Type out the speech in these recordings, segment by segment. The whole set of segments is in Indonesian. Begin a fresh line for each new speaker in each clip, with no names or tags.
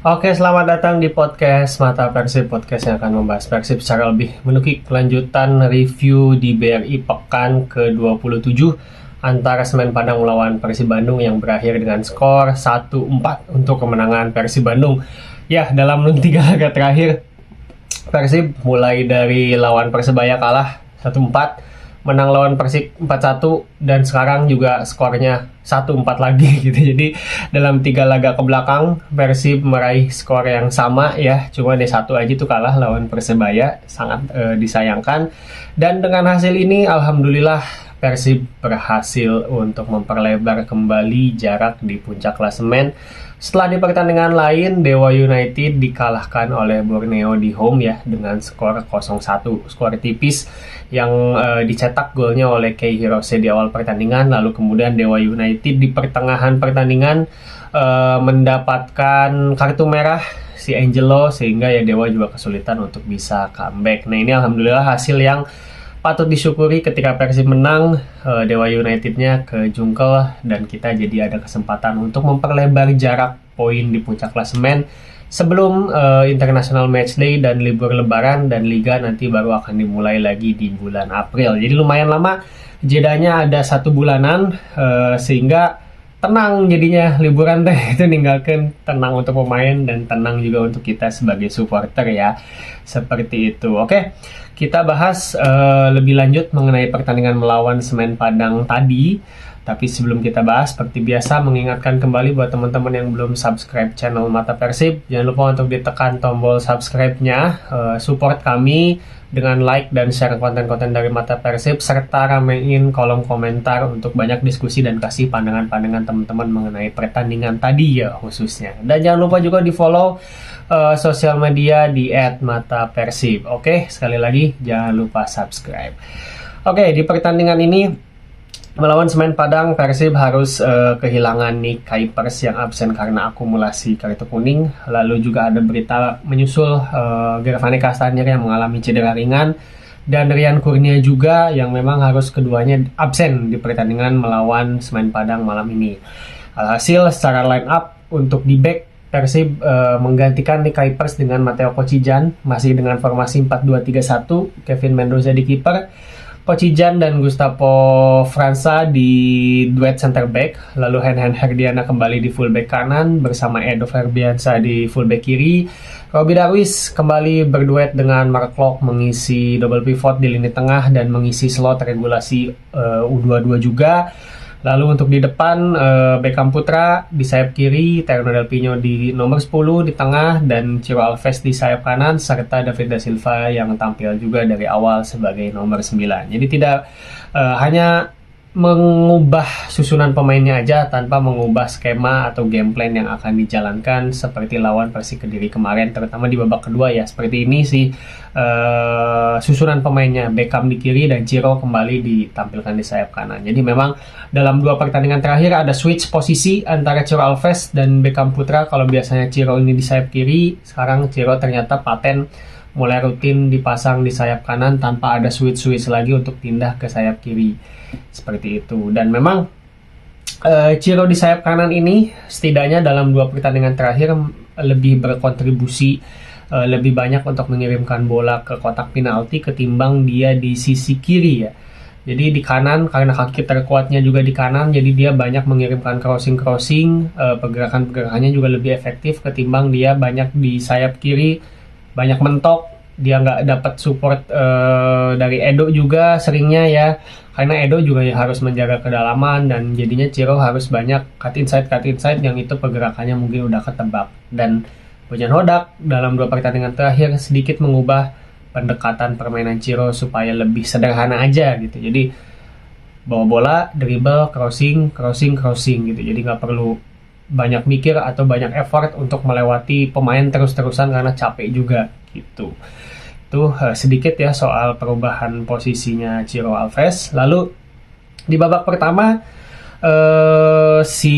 Oke, selamat datang di podcast Mata Persib, podcast yang akan membahas Persib secara lebih menukik. Kelanjutan review di BRI pekan ke-27 antara Semen Padang melawan Persib Bandung yang berakhir dengan skor 1-4 untuk kemenangan Persib Bandung. Ya, dalam 3 laga terakhir Persib mulai dari lawan Persebaya kalah 1-4, menang lawan Persik 4-1, dan sekarang juga skornya 1-4 lagi gitu. Jadi dalam 3 laga ke belakang Persib meraih skor yang sama ya, cuma di satu aja tuh kalah lawan Persebaya, sangat disayangkan. Dan dengan hasil ini alhamdulillah Persib berhasil untuk memperlebar kembali jarak di puncak klasemen. Setelah di pertandingan lain, Dewa United dikalahkan oleh Borneo di home ya dengan skor 0-1, skor tipis yang dicetak golnya oleh Kei Hirose di awal pertandingan. Lalu kemudian Dewa United di pertengahan pertandingan mendapatkan kartu merah si Angelo, sehingga ya Dewa juga kesulitan untuk bisa comeback. Nah, ini alhamdulillah hasil yang patut disyukuri. Ketika Persib menang, Dewa United-nya kejungkel dan kita jadi ada kesempatan untuk memperlebar jarak poin di puncak klasemen sebelum International Matchday dan libur lebaran, dan liga nanti baru akan dimulai lagi di bulan April. Jadi lumayan lama, jedanya ada 1 bulanan, sehingga tenang jadinya liburan teh itu, ninggalkan tenang untuk pemain dan tenang juga untuk kita sebagai supporter ya, seperti itu. Oke, kita bahas lebih lanjut mengenai pertandingan melawan Semen Padang tadi. Tapi sebelum kita bahas, seperti biasa mengingatkan kembali buat teman-teman yang belum subscribe channel Mata Persib, jangan lupa untuk ditekan tombol subscribe-nya, support kami dengan like dan share konten-konten dari Mata Persib, serta ramein kolom komentar untuk banyak diskusi dan kasih pandangan-pandangan teman-teman mengenai pertandingan tadi ya khususnya. Dan jangan lupa juga di follow sosial media di @matapersib. Oke, sekali lagi jangan lupa subscribe. Oke, di pertandingan ini melawan Semen Padang, Persib harus kehilangan Nick Kuipers yang absen karena akumulasi kartu kuning. Lalu juga ada berita menyusul Gervane Kastanier yang mengalami cedera ringan, dan Rian Kurnia juga yang memang harus keduanya absen di pertandingan melawan Semen Padang malam ini. Alhasil secara line up untuk di back, Persib menggantikan Nick Kuipers dengan Matteo Kocijan, masih dengan formasi 4-2-3-1, Kevin Mendoza di kiper, Kocijan dan Gustavo Fransa di duet center back, lalu Henhen Herdiana kembali di fullback kanan bersama Edo Ferbiansa di fullback kiri. Roby Darwis kembali berduet dengan Mark Klok mengisi double pivot di lini tengah dan mengisi slot regulasi U22 juga. Lalu untuk di depan, Beckham Putra di sayap kiri, Terno Del Pino di nomor 10 di tengah, dan Ciro Alves di sayap kanan, serta David da Silva yang tampil juga dari awal sebagai nomor 9. Jadi tidak hanya mengubah susunan pemainnya aja tanpa mengubah skema atau game plan yang akan dijalankan seperti lawan Persik Kediri kemarin, terutama di babak kedua ya. Seperti ini sih susunan pemainnya, Beckham di kiri dan Ciro kembali ditampilkan di sayap kanan. Jadi memang dalam 2 pertandingan terakhir ada switch posisi antara Ciro Alves dan Beckham Putra. Kalau biasanya Ciro ini di sayap kiri, sekarang Ciro ternyata paten mulai rutin dipasang di sayap kanan tanpa ada switch lagi untuk pindah ke sayap kiri, seperti itu. Dan memang Ciro di sayap kanan ini setidaknya dalam 2 pertandingan terakhir lebih berkontribusi lebih banyak untuk mengirimkan bola ke kotak penalti ketimbang dia di sisi kiri ya. Jadi di kanan, karena kaki terkuatnya juga di kanan, jadi dia banyak mengirimkan crossing, pergerakan-pergerakannya juga lebih efektif ketimbang dia banyak di sayap kiri, banyak mentok. Dia nggak dapat support dari Edo juga seringnya ya, karena Edo juga ya harus menjaga kedalaman, dan jadinya Ciro harus banyak cut inside yang itu pergerakannya mungkin udah ketebak. Dan Bojan Hodak dalam 2 pertandingan terakhir sedikit mengubah pendekatan permainan Ciro supaya lebih sederhana aja gitu. Jadi bawa bola, dribble, crossing gitu. Jadi nggak perlu banyak mikir atau banyak effort untuk melewati pemain terus-terusan karena capek juga gitu. Itu sedikit ya soal perubahan posisinya Ciro Alves. Lalu di babak pertama si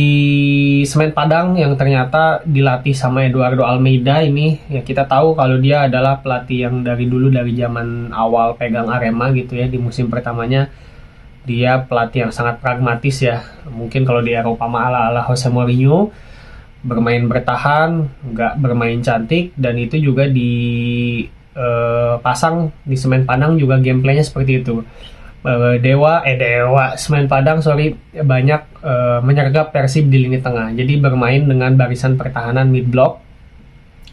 Semen Padang yang ternyata dilatih sama Eduardo Almeida ini, ya kita tahu kalau dia adalah pelatih yang dari dulu, dari zaman awal pegang Arema gitu ya, di musim pertamanya dia pelatih yang sangat pragmatis ya. Mungkin kalau di Eropa ala Jose Mourinho, bermain bertahan, nggak bermain cantik, dan itu juga dipasang di Semen Padang juga gameplaynya seperti itu. Semen Padang banyak menyergap Persib di lini tengah. Jadi bermain dengan barisan pertahanan mid block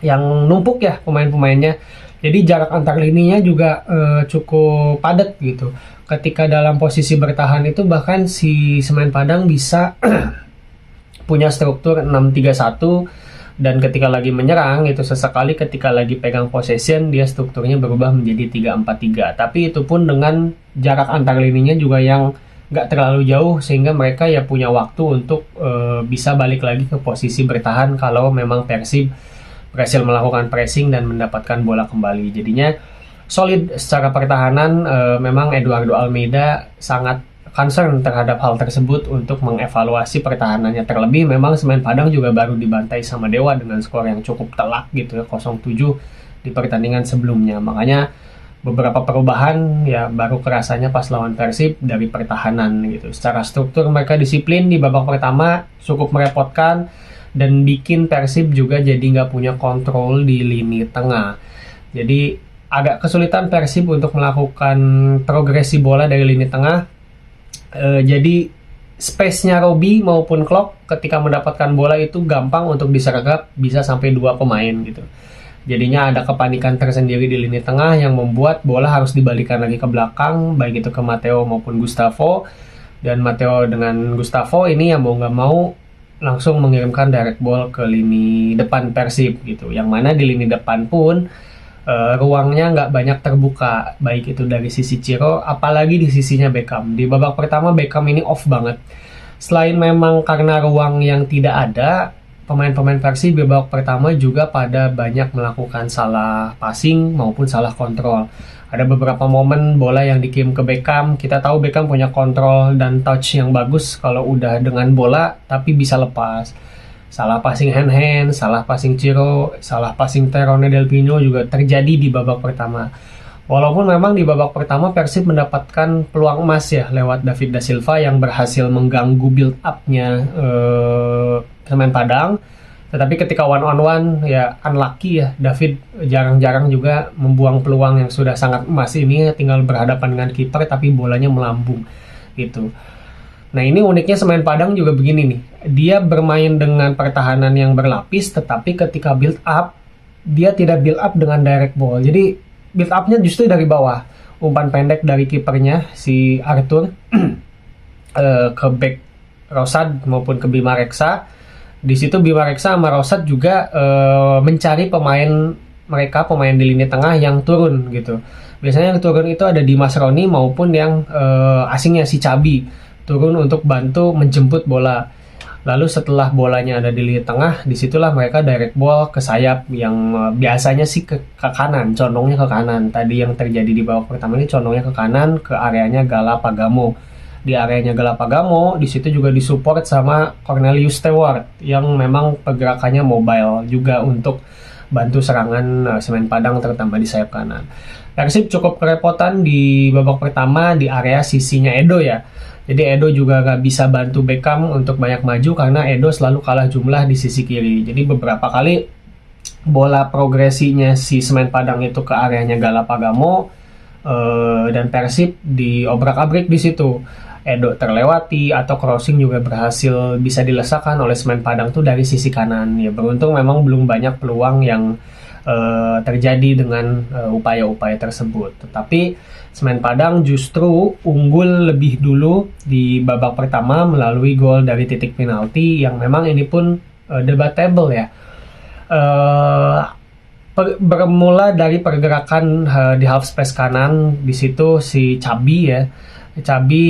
yang numpuk ya pemain-pemainnya. Jadi jarak antar lininya juga cukup padat gitu. Ketika dalam posisi bertahan itu bahkan si Semen Padang bisa punya struktur 6-3-1, dan ketika lagi menyerang itu sesekali ketika lagi pegang possession dia strukturnya berubah menjadi 3-4-3. Tapi itu pun dengan jarak antar lininya juga yang nggak terlalu jauh, sehingga mereka ya punya waktu untuk bisa balik lagi ke posisi bertahan kalau memang Persib berhasil melakukan pressing dan mendapatkan bola kembali. Jadinya solid secara pertahanan. Memang Eduardo Almeida sangat concern terhadap hal tersebut untuk mengevaluasi pertahanannya. Terlebih memang Semen Padang juga baru dibantai sama Dewa dengan skor yang cukup telak gitu ya, 0-7 di pertandingan sebelumnya. Makanya beberapa perubahan ya baru kerasanya pas lawan Persib dari pertahanan gitu. Secara struktur mereka disiplin di babak pertama, cukup merepotkan dan bikin Persib juga jadi nggak punya kontrol di lini tengah. Jadi agak kesulitan Persib untuk melakukan progresi bola dari lini tengah. Jadi space-nya Robi maupun Klok ketika mendapatkan bola itu gampang untuk disergap, bisa sampai 2 pemain gitu. Jadinya ada kepanikan tersendiri di lini tengah yang membuat bola harus dibalikan lagi ke belakang, baik itu ke Matteo maupun Gustavo. Dan Matteo dengan Gustavo ini yang mau nggak mau langsung mengirimkan direct ball ke lini depan Persib gitu. Yang mana di lini depan pun ruangnya nggak banyak terbuka, baik itu dari sisi Ciro apalagi di sisinya Beckham. Di babak pertama Beckham ini off banget. Selain memang karena ruang yang tidak ada, pemain-pemain Persib di babak pertama juga pada banyak melakukan salah passing maupun salah kontrol. Ada beberapa momen bola yang dikirim ke Beckham. Kita tahu Beckham punya kontrol dan touch yang bagus kalau udah dengan bola, tapi bisa lepas. Salah passing hand-hand, salah passing Ciro, salah passing Terone Del Pino juga terjadi di babak pertama. Walaupun memang di babak pertama Persib mendapatkan peluang emas ya lewat David da Silva yang berhasil mengganggu build up-nya Semen Padang. Tetapi ketika one on one ya unlucky ya, David jarang-jarang juga membuang peluang yang sudah sangat emas ini, tinggal berhadapan dengan kiper tapi bolanya melambung gitu. Nah ini uniknya Semen Padang juga begini nih, dia bermain dengan pertahanan yang berlapis, tetapi ketika build up, dia tidak build up dengan direct ball. Jadi build up-nya justru dari bawah, umpan pendek dari kipernya si Arthur ke back Rosad maupun ke Bima Reksa. Di situ Bima Reksa sama Rosad juga mencari pemain di lini tengah yang turun gitu. Biasanya yang turun itu ada Dimas Roni maupun yang asingnya si Cabi, turun untuk bantu menjemput bola. Lalu setelah bolanya ada di lini tengah, disitulah mereka direct ball ke sayap yang biasanya sih ke kanan, condongnya ke kanan. Tadi yang terjadi di babak pertama ini condongnya ke kanan, ke areanya Galapagamo. Di areanya Galapagamo, di situ juga disupport sama Cornelius Stewart yang memang pergerakannya mobile juga untuk bantu serangan Semen Padang terutama di sayap kanan. Persib cukup kerepotan di babak pertama di area sisinya Edo ya. Jadi Edo juga gak bisa bantu Beckham untuk banyak maju karena Edo selalu kalah jumlah di sisi kiri. Jadi beberapa kali bola progresinya si Semen Padang itu ke areanya Galapagamo dan Persib diobrak-abrik di situ. Edo terlewati atau crossing juga berhasil bisa dilesakan oleh Semen Padang tuh dari sisi kanan. Ya beruntung memang belum banyak peluang yang terjadi dengan upaya-upaya tersebut. Tetapi Semen Padang justru unggul lebih dulu di babak pertama melalui gol dari titik penalti yang memang ini pun debatable ya. Bermula dari pergerakan di half space kanan, di situ si Cabi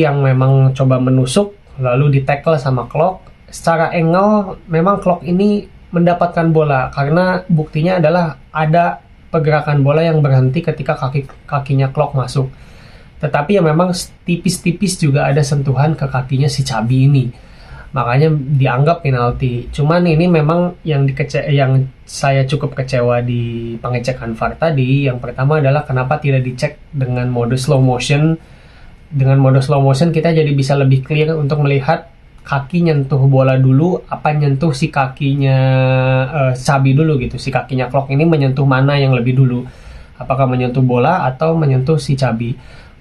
yang memang coba menusuk lalu di-tackle sama Klok. Secara angle memang Klok ini mendapatkan bola karena buktinya adalah ada pergerakan bola yang berhenti ketika kakinya Klok masuk. Tetapi ya memang tipis-tipis juga ada sentuhan ke kakinya si Cabi ini. Makanya dianggap penalti. Cuman ini memang yang saya cukup kecewa di pengecekan VAR tadi. Yang pertama adalah kenapa tidak dicek dengan mode slow motion. Dengan mode slow motion kita jadi bisa lebih clear untuk melihat kaki nyentuh bola dulu, apa nyentuh si kakinya Xabi dulu gitu. Si kakinya Klok ini menyentuh mana yang lebih dulu? Apakah menyentuh bola atau menyentuh si Xabi?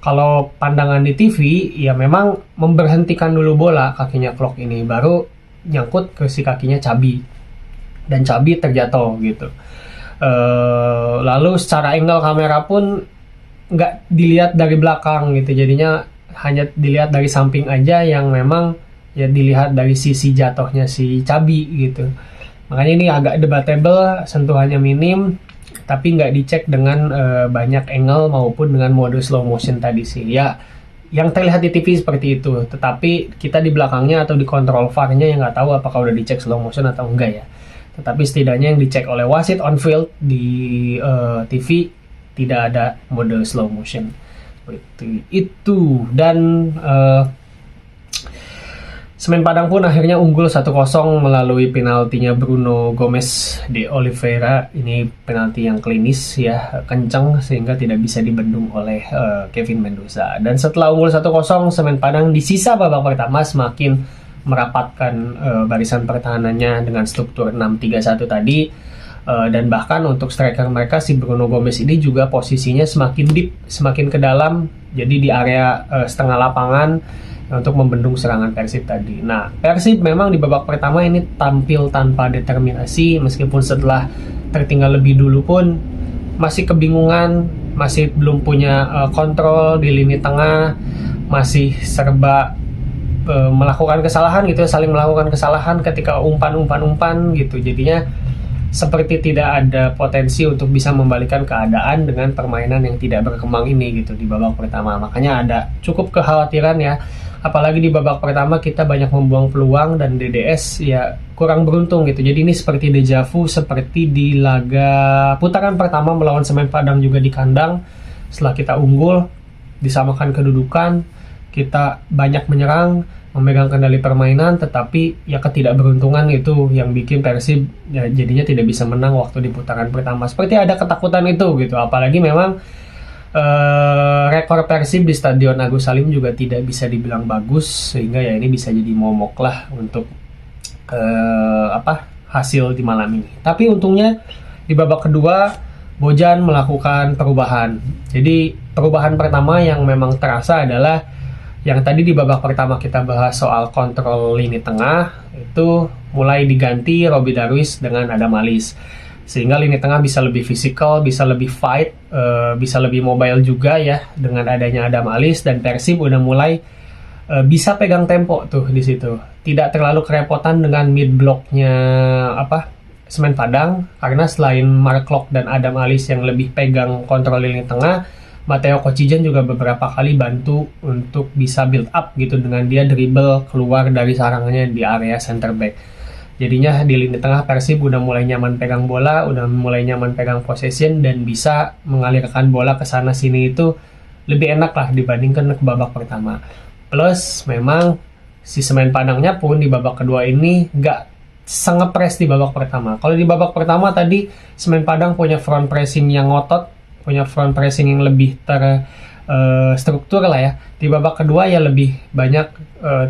Kalau pandangan di TV, ya memang memberhentikan dulu bola kakinya Klok ini, baru nyangkut ke si kakinya Xabi. Dan Xabi terjatuh gitu. Lalu secara angle kamera pun nggak dilihat dari belakang gitu, jadinya hanya dilihat dari samping aja, yang memang ya dilihat dari sisi jatuhnya si Xabi gitu. Makanya ini agak debatable, sentuhannya minim, tapi nggak dicek dengan banyak angle maupun dengan mode slow motion tadi sih. Ya, yang terlihat di TV seperti itu, tetapi kita di belakangnya atau di kontrol VAR-nya yang nggak tahu apakah udah dicek slow motion atau enggak ya. Tetapi setidaknya yang dicek oleh wasit on field di TV tidak ada mode slow motion. Itu dan Semen Padang pun akhirnya unggul 1-0 melalui penaltinya Bruno Gomes de Oliveira. Ini penalti yang klinis ya, kencang sehingga tidak bisa dibendung oleh Kevin Mendoza. Dan setelah unggul 1-0, Semen Padang di sisa babak pertama semakin merapatkan barisan pertahanannya dengan struktur 6-3-1 tadi. Dan bahkan untuk striker mereka si Bruno Gomes ini juga posisinya semakin deep, semakin ke dalam, jadi di area setengah lapangan untuk membendung serangan Persib tadi. Nah, Persib memang di babak pertama ini tampil tanpa determinasi, meskipun setelah tertinggal lebih dulu pun masih kebingungan, masih belum punya kontrol di lini tengah, masih serba melakukan kesalahan gitu, saling melakukan kesalahan ketika umpan gitu. Jadinya seperti tidak ada potensi untuk bisa membalikan keadaan dengan permainan yang tidak berkembang ini gitu di babak pertama. Makanya ada cukup kekhawatiran ya, apalagi di babak pertama kita banyak membuang peluang dan DDS ya kurang beruntung gitu. Jadi ini seperti deja vu, seperti di laga putaran pertama melawan Semen Padang juga di kandang. Setelah kita unggul, disamakan kedudukan, kita banyak menyerang, memegang kendali permainan, tetapi ya ketidakberuntungan itu yang bikin Persib ya jadinya tidak bisa menang waktu di putaran pertama. Seperti ada ketakutan itu gitu, apalagi memang rekor Persib di Stadion Agus Salim juga tidak bisa dibilang bagus, sehingga ya ini bisa jadi momok lah untuk hasil di malam ini. Tapi untungnya di babak kedua Bojan melakukan perubahan. Jadi perubahan pertama yang memang terasa adalah yang tadi di babak pertama kita bahas soal kontrol lini tengah, itu mulai diganti Robby Darwish dengan Adam Alis. Sehingga lini tengah bisa lebih fisikal, bisa lebih fight, bisa lebih mobile juga ya dengan adanya Adam Alis, dan Persib udah mulai bisa pegang tempo tuh di situ. Tidak terlalu kerepotan dengan mid blocknya Semen Padang, karena selain Mark Klok dan Adam Alis yang lebih pegang kontrol lini tengah, Matteo Kocijan juga beberapa kali bantu untuk bisa build up gitu dengan dia dribble keluar dari sarangnya di area center back. Jadinya di lini tengah Persib udah mulai nyaman pegang bola, udah mulai nyaman pegang possession, dan bisa mengalirkan bola ke sana sini itu lebih enak lah dibandingkan ke babak pertama. Plus memang si Semen Padangnya pun di babak kedua ini nggak se-ngepres di babak pertama. Kalau di babak pertama tadi Semen Padang punya front pressing yang ngotot, punya front pressing yang lebih terstruktur lah ya. Di babak kedua ya lebih banyak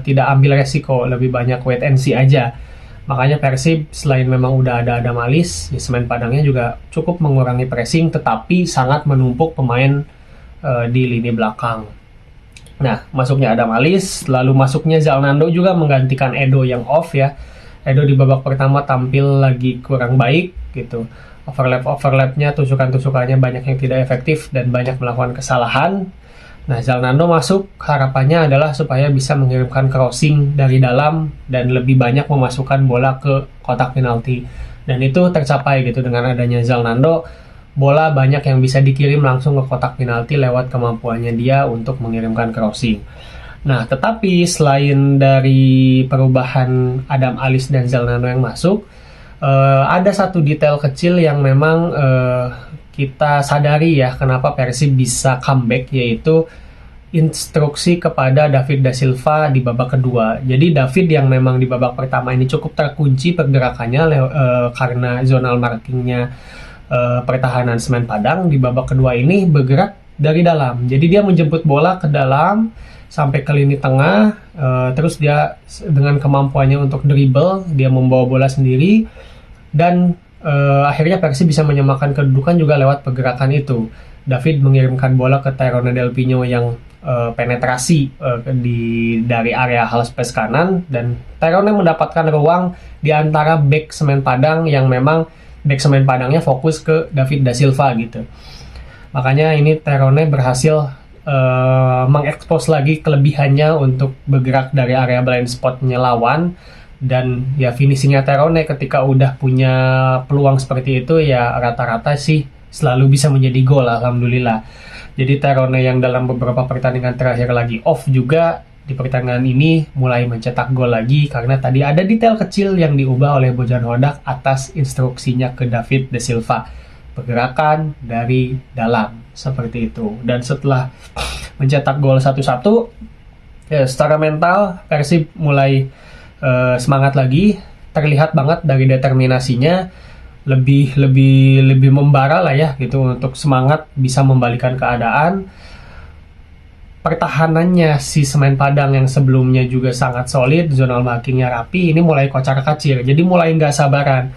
tidak ambil resiko, lebih banyak wait and see aja. Makanya Persib selain memang udah ada Adam Alis, ya Semen Padangnya juga cukup mengurangi pressing, tetapi sangat menumpuk pemain di lini belakang. Nah, masuknya Adam Alis, lalu masuknya Zalnando juga menggantikan Edo yang off ya. Edo di babak pertama tampil lagi kurang baik gitu. Overlapnya, tusukannya banyak yang tidak efektif dan banyak melakukan kesalahan. Nah, Zalnando masuk, harapannya adalah supaya bisa mengirimkan crossing dari dalam dan lebih banyak memasukkan bola ke kotak penalti. Dan itu tercapai gitu dengan adanya Zalnando. Bola banyak yang bisa dikirim langsung ke kotak penalti lewat kemampuannya dia untuk mengirimkan crossing. Nah, tetapi selain dari perubahan Adam Alis dan Zalnando yang masuk, ada satu detail kecil yang memang kita sadari ya kenapa Persib bisa comeback, yaitu instruksi kepada David da Silva di babak kedua. Jadi David yang memang di babak pertama ini cukup terkunci pergerakannya karena zonal markingnya pertahanan Semen Padang, di babak kedua ini bergerak dari dalam. Jadi dia menjemput bola ke dalam sampai ke lini tengah, terus dia dengan kemampuannya untuk dribble, dia membawa bola sendiri, dan akhirnya Persib bisa menyamakan kedudukan juga lewat pergerakan itu. David mengirimkan bola ke Tyrone Del Pino yang penetrasi dari area half space kanan, dan Tyrone mendapatkan ruang di antara back Semen Padang yang memang back Semen Padangnya fokus ke David da Silva gitu. Makanya ini Tyrone berhasil mengekspos lagi kelebihannya untuk bergerak dari area blind spotnya lawan, dan ya finishingnya Tyrone ketika udah punya peluang seperti itu ya rata-rata sih selalu bisa menjadi gol, alhamdulillah. Jadi Tyrone yang dalam beberapa pertandingan terakhir lagi off juga di pertandingan ini mulai mencetak gol lagi karena tadi ada detail kecil yang diubah oleh Bojan Hodak atas instruksinya ke David da Silva, pergerakan dari dalam seperti itu. Dan setelah mencetak gol 1-1 ya, secara mental Persib mulai semangat lagi, terlihat banget dari determinasinya, lebih membara lah ya gitu untuk semangat bisa membalikan keadaan. Pertahanannya si Semen Padang yang sebelumnya juga sangat solid, zonal markingnya rapi, ini mulai kocar-kacir, jadi mulai nggak sabaran.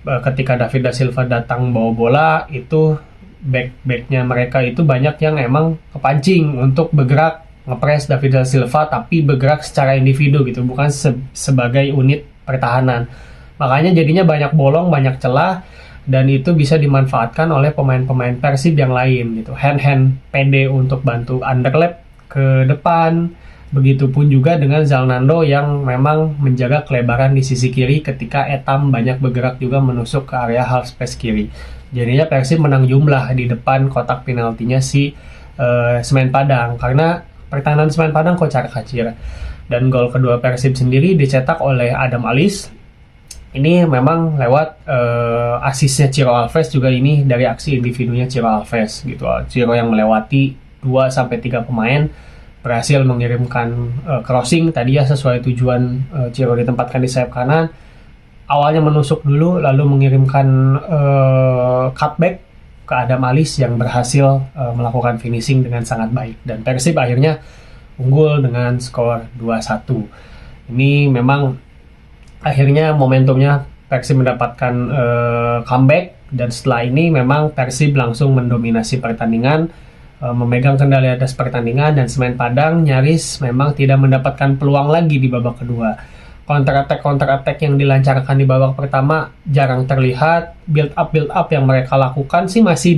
Ketika David da Silva datang bawa bola, itu back-backnya mereka itu banyak yang emang kepancing untuk bergerak ngepres David da Silva, tapi bergerak secara individu gitu, bukan sebagai unit pertahanan. Makanya jadinya banyak bolong, banyak celah, dan itu bisa dimanfaatkan oleh pemain-pemain Persib yang lain gitu. Hand-hand pede untuk bantu underlap ke depan. Begitupun juga dengan Zalnando yang memang menjaga kelebaran di sisi kiri ketika Etam banyak bergerak juga menusuk ke area half space kiri. Jadinya Persib menang jumlah di depan kotak penaltinya si Semen Padang, karena pertahanan Semen Padang kocar-kacir. Dan gol kedua Persib sendiri dicetak oleh Adam Alis. Ini memang lewat asisnya Ciro Alves juga, ini dari aksi individunya Ciro Alves gitu. Ciro yang melewati 2-3 pemain berhasil mengirimkan crossing tadi ya sesuai tujuan. Ciro ditempatkan di sayap kanan, awalnya menusuk dulu lalu mengirimkan cutback ke Adam Alis yang berhasil melakukan finishing dengan sangat baik, dan Persib akhirnya unggul dengan skor 2-1. Ini memang akhirnya momentumnya Persib mendapatkan comeback, dan setelah ini memang Persib langsung mendominasi pertandingan, memegang kendali atas pertandingan, dan Semen Padang nyaris memang tidak mendapatkan peluang lagi di babak kedua. Counter attack yang dilancarkan di babak pertama jarang terlihat. Build up yang mereka lakukan sih masih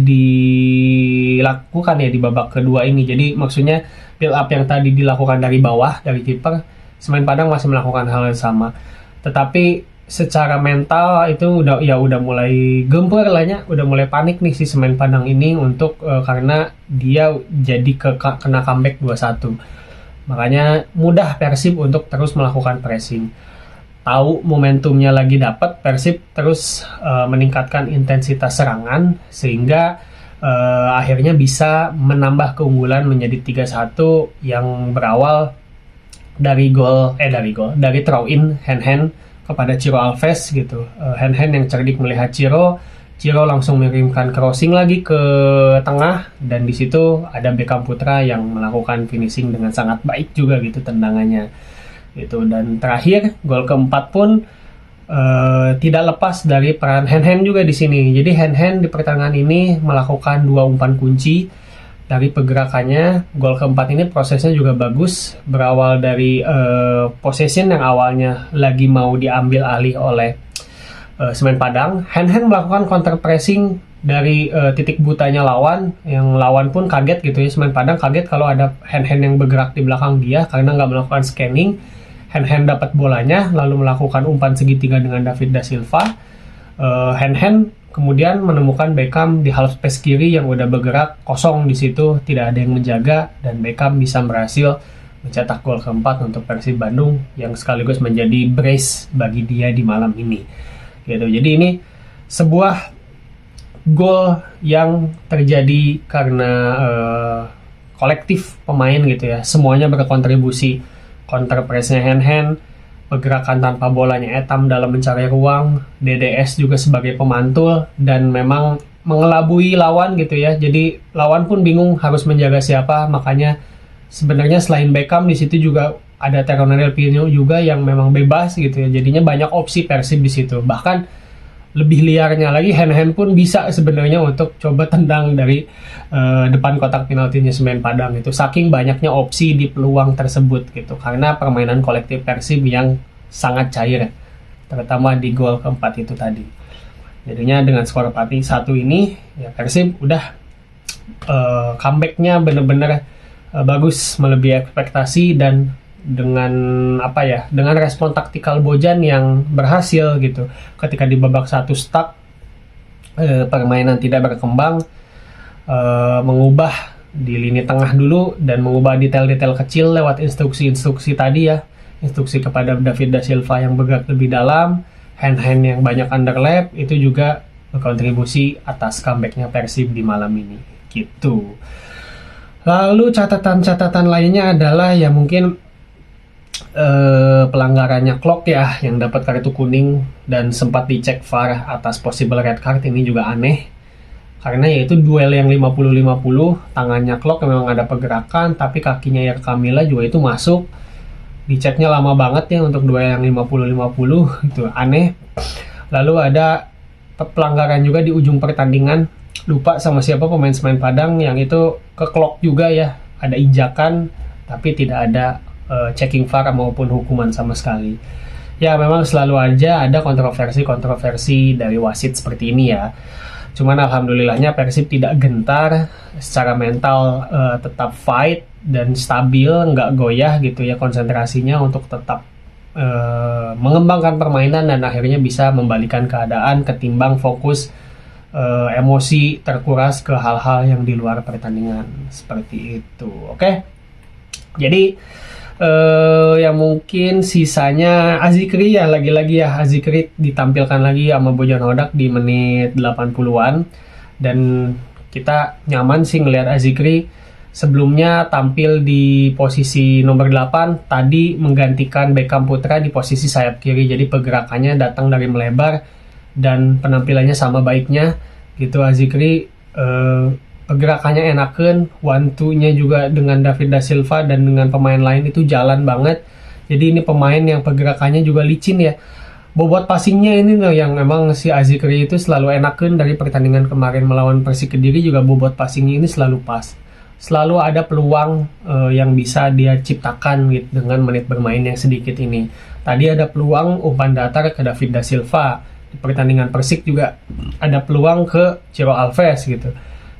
dilakukan ya di babak kedua ini. Jadi maksudnya build up yang tadi dilakukan dari bawah dari kiper, Semen Padang masih melakukan hal yang sama. Tetapi secara mental itu udah mulai gempur lah ya, udah mulai panik nih si Semen Padang ini untuk karena dia jadi kena comeback 2-1. Makanya mudah Persib untuk terus melakukan pressing. Tahu momentumnya lagi dapat, Persib terus meningkatkan intensitas serangan sehingga akhirnya bisa menambah keunggulan menjadi 3-1 yang berawal dari throw in hand kepada Ciro Alves gitu. Hand yang cerdik melihat Ciro langsung mengirimkan crossing lagi ke tengah, dan di situ ada Beckham Putra yang melakukan finishing dengan sangat baik juga gitu tendangannya gitu. Dan terakhir gol keempat pun tidak lepas dari peran hand juga di sini. Jadi hand di pertandingan ini melakukan 2 umpan kunci. Dari pergerakannya, gol keempat ini prosesnya juga bagus, berawal dari possession yang awalnya lagi mau diambil alih oleh Semen Padang. Hand melakukan counter pressing dari titik butanya lawan, yang lawan pun kaget gitu ya. Semen Padang kaget kalau ada hand yang bergerak di belakang dia karena nggak melakukan scanning. Hand dapat bolanya lalu melakukan umpan segitiga dengan David da Silva. Hand kemudian menemukan Beckham di half space kiri yang udah bergerak kosong di situ, tidak ada yang menjaga, dan Beckham bisa berhasil mencetak gol keempat untuk Persib Bandung yang sekaligus menjadi brace bagi dia di malam ini. Gitu. Jadi ini sebuah gol yang terjadi karena kolektif pemain gitu ya, semuanya berkontribusi. Counter pressnya hand, pergerakan tanpa bolanya Etam dalam mencari ruang, DDS juga sebagai pemantul, dan memang mengelabui lawan gitu ya. Jadi lawan pun bingung harus menjaga siapa, makanya sebenarnya selain Beckham di situ juga ada Ronaldo Pino juga yang memang bebas gitu ya. Jadinya banyak opsi Persib di situ. Bahkan lebih liarnya lagi, hand-hand pun bisa sebenarnya untuk coba tendang dari depan kotak penaltinya Semen Padang itu. Saking banyaknya opsi di peluang tersebut gitu. Karena permainan kolektif Persib yang sangat cair, terutama di gol keempat itu tadi. Jadinya dengan skor 4-1 ini, ya Persib udah comeback-nya bener-bener bagus, melebihi ekspektasi, dan dengan dengan respon taktikal Bojan yang berhasil gitu. Ketika di babak 1 stuck, permainan tidak berkembang, mengubah di lini tengah dulu dan mengubah detail-detail kecil lewat instruksi-instruksi tadi ya, instruksi kepada David da Silva yang bergerak lebih dalam, hand-hand yang banyak underlap, itu juga berkontribusi atas comebacknya Persib di malam ini gitu. Lalu catatan-catatan lainnya adalah ya mungkin pelanggarannya Klok ya, yang dapat kartu kuning dan sempat dicek VAR atas possible red card. Ini juga aneh karena yaitu duel yang 50-50, tangannya Klok memang ada pergerakan tapi kakinya ya Camila juga itu masuk, diceknya lama banget ya untuk duel yang 50-50, itu aneh. Lalu ada pelanggaran juga di ujung pertandingan, lupa sama siapa pemain Semen Padang, yang itu ke Klok juga ya, ada injakan tapi tidak ada checking VAR maupun hukuman sama sekali. Ya memang selalu aja ada kontroversi dari wasit seperti ini ya. Cuman alhamdulillahnya Persib tidak gentar, secara mental tetap fight dan stabil, nggak goyah gitu ya konsentrasinya untuk tetap mengembangkan permainan dan akhirnya bisa membalikan keadaan ketimbang fokus emosi terkuras ke hal-hal yang di luar pertandingan seperti itu. Oke. Jadi ya mungkin sisanya Azikri ya, lagi-lagi ya Azikri ditampilkan lagi sama Bojan Hodak di menit 80-an, dan kita nyaman sih ngelihat Azikri. Sebelumnya tampil di posisi nomor 8, tadi menggantikan Beckham Putra di posisi sayap kiri, jadi pergerakannya datang dari melebar dan penampilannya sama baiknya gitu. Azikri pergerakannya enakan, one-two-nya juga dengan David da Silva dan dengan pemain lain itu jalan banget. Jadi ini pemain yang pergerakannya juga licin ya. Bobot passingnya ini loh yang memang si Azikri itu selalu enakan. Dari pertandingan kemarin melawan Persik Kediri juga bobot passingnya ini selalu pas. Selalu ada peluang yang bisa dia ciptakan gitu dengan menit bermain yang sedikit ini. Tadi ada peluang umpan datar ke David da Silva. Di pertandingan Persik juga ada peluang ke Ciro Alves gitu.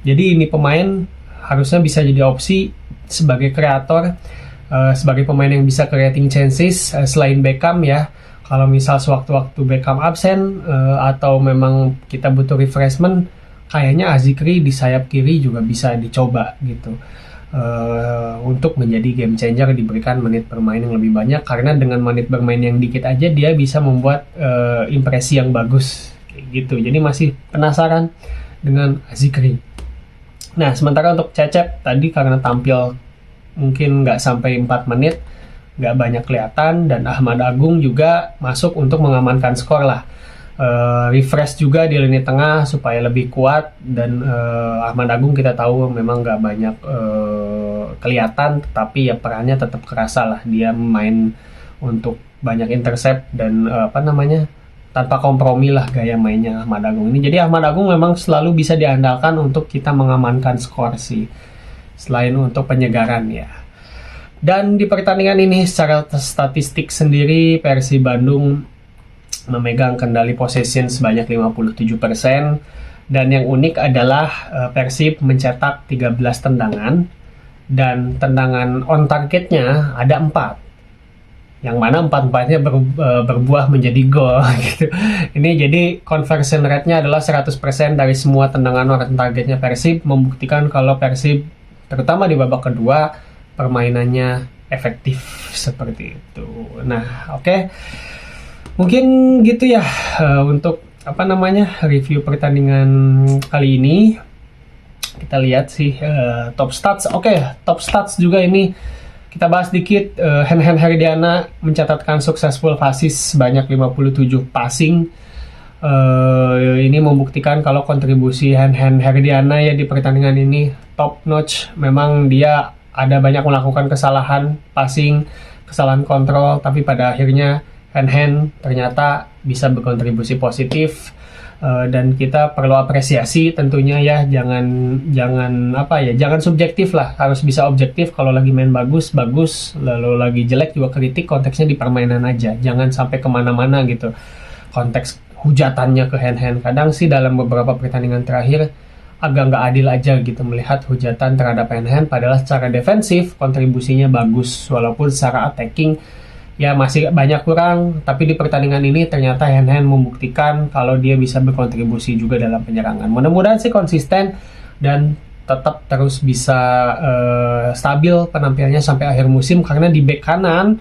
Jadi ini pemain harusnya bisa jadi opsi sebagai kreator, sebagai pemain yang bisa creating chances selain Beckham ya. Kalau misal sewaktu-waktu Beckham absen atau memang kita butuh refreshment, kayaknya Azikri di sayap kiri juga bisa dicoba gitu. Untuk menjadi game changer, diberikan menit bermain yang lebih banyak, karena dengan menit bermain yang dikit aja dia bisa membuat impresi yang bagus gitu. Jadi masih penasaran dengan Azikri. Nah, sementara untuk Cecep tadi karena tampil mungkin nggak sampai 4 menit, nggak banyak kelihatan, dan Ahmad Agung juga masuk untuk mengamankan skor lah. Refresh juga di lini tengah supaya lebih kuat, dan Ahmad Agung kita tahu memang nggak banyak kelihatan, tetapi ya perannya tetap kerasa lah. Dia main untuk banyak intercept dan tanpa kompromi lah gaya mainnya Ahmad Agung ini. Jadi Ahmad Agung memang selalu bisa diandalkan untuk kita mengamankan skor sih, selain untuk penyegaran ya. Dan di pertandingan ini secara statistik sendiri Persib Bandung memegang kendali possession sebanyak 57%, dan yang unik adalah Persib mencetak 13 tendangan dan tendangan on targetnya ada 4. Yang mana 4-4-nya berbuah menjadi gol gitu. Ini jadi conversion rate-nya adalah 100% dari semua tendangan on targetnya Persib, membuktikan kalau Persib terutama di babak kedua permainannya efektif seperti itu. Nah, oke. Mungkin gitu ya untuk review pertandingan kali ini. Kita lihat sih top stats. Oke, top stats juga ini kita bahas dikit. Hen Herdiana mencatatkan successful passes sebanyak 57 passing. Ini membuktikan kalau kontribusi Hen Herdiana ya di pertandingan ini top notch. Memang dia ada banyak melakukan kesalahan passing, kesalahan kontrol, tapi pada akhirnya hand ternyata bisa berkontribusi positif. Dan kita perlu apresiasi tentunya ya, jangan subjektif lah, harus bisa objektif. Kalau lagi main bagus, lalu lagi jelek juga kritik, konteksnya di permainan aja, jangan sampai kemana-mana gitu konteks hujatannya ke hand. Kadang sih dalam beberapa pertandingan terakhir agak nggak adil aja gitu melihat hujatan terhadap hand, padahal secara defensif kontribusinya bagus, walaupun secara attacking ya masih banyak kurang. Tapi di pertandingan ini ternyata hand membuktikan kalau dia bisa berkontribusi juga dalam penyerangan. Mudah-mudahan sih konsisten dan tetap terus bisa stabil penampilannya sampai akhir musim, karena di bek kanan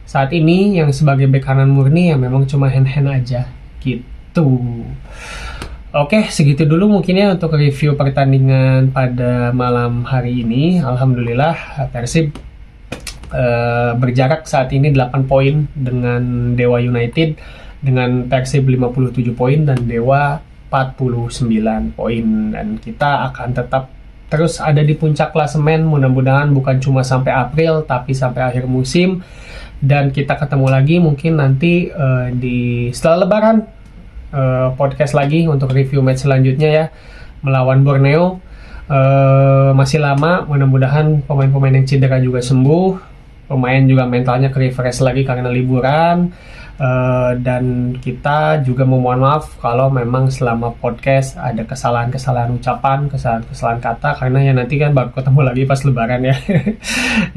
saat ini yang sebagai bek kanan murni ya memang cuma hand aja gitu. Oke, segitu dulu mungkin ya untuk review pertandingan pada malam hari ini. Alhamdulillah Persib berjarak saat ini 8 poin dengan Dewa United, dengan Persib 57 poin dan Dewa 49 poin, dan kita akan tetap terus ada di puncak klasemen, mudah-mudahan bukan cuma sampai April tapi sampai akhir musim. Dan kita ketemu lagi mungkin nanti di setelah Lebaran, podcast lagi untuk review match selanjutnya ya, melawan Borneo. Masih lama, mudah-mudahan pemain-pemain yang cedera juga sembuh, pemain juga mentalnya ke-refresh lagi karena liburan. Dan kita juga memohon maaf kalau memang selama podcast ada kesalahan-kesalahan ucapan, kesalahan-kesalahan kata, karena ya nanti kan baru ketemu lagi pas lebaran ya.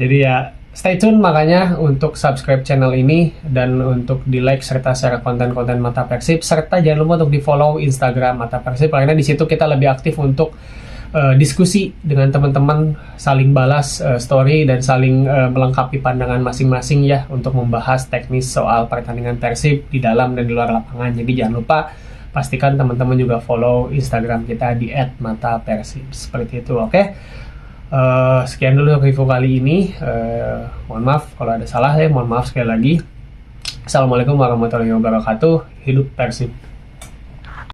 Jadi ya stay tune makanya untuk subscribe channel ini dan untuk di like serta share konten-konten Mata Persib, serta jangan lupa untuk di follow Instagram Mata Persib, karena di situ kita lebih aktif untuk diskusi dengan teman-teman, saling balas story dan saling melengkapi pandangan masing-masing ya, untuk membahas teknis soal pertandingan Persib di dalam dan di luar lapangan. Jadi jangan lupa pastikan teman-teman juga follow Instagram kita di @matapersib seperti itu. Oke. Sekian dulu review kali ini. Mohon maaf kalau ada salah ya, mohon maaf sekali lagi. Assalamualaikum warahmatullahi wabarakatuh. Hidup Persib.